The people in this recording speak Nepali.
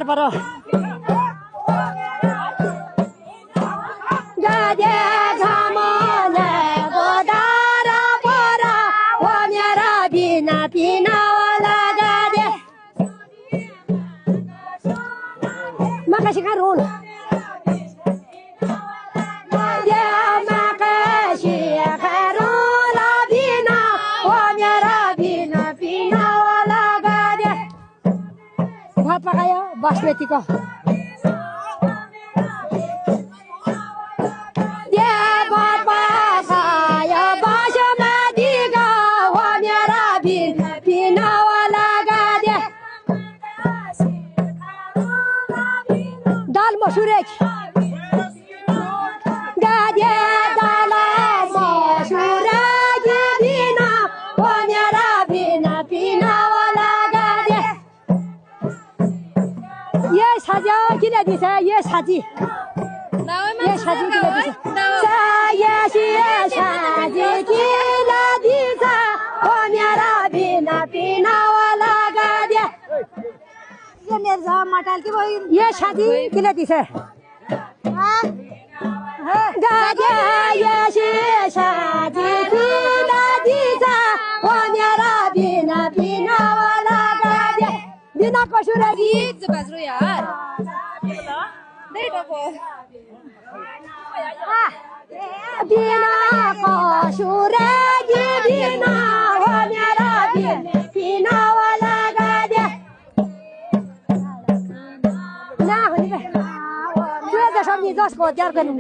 पर गाजे झमले गोदार पर ओ मेरा बिना पिना वाला गाजे makasih karun ya makasih karun la bina wa mera bina bina wala gade भात पकायो बासमतीको या भात पकायो बासमतीको wa mera bina bina wala gade दाल मसुरे गाजे दाल मसुरे बिना ओ मेरा बिना पिना वाला गाजे ये साजा किन दिन्छ ये साजी किन दिन्छ ओ मेरा बिना पिना वाला गाजे ये मेरे जा मटाल के भाई ये शादी के लिए दिसे गाजे ये शादी के लिए दिसा ओ मेरा बिना बिना वाला गाजे बिना कसुरी बाजरो यार नहीं बाबू बिना कसुरी बिना ओ मेरा बिना वाला गाजे你这是我第二个人。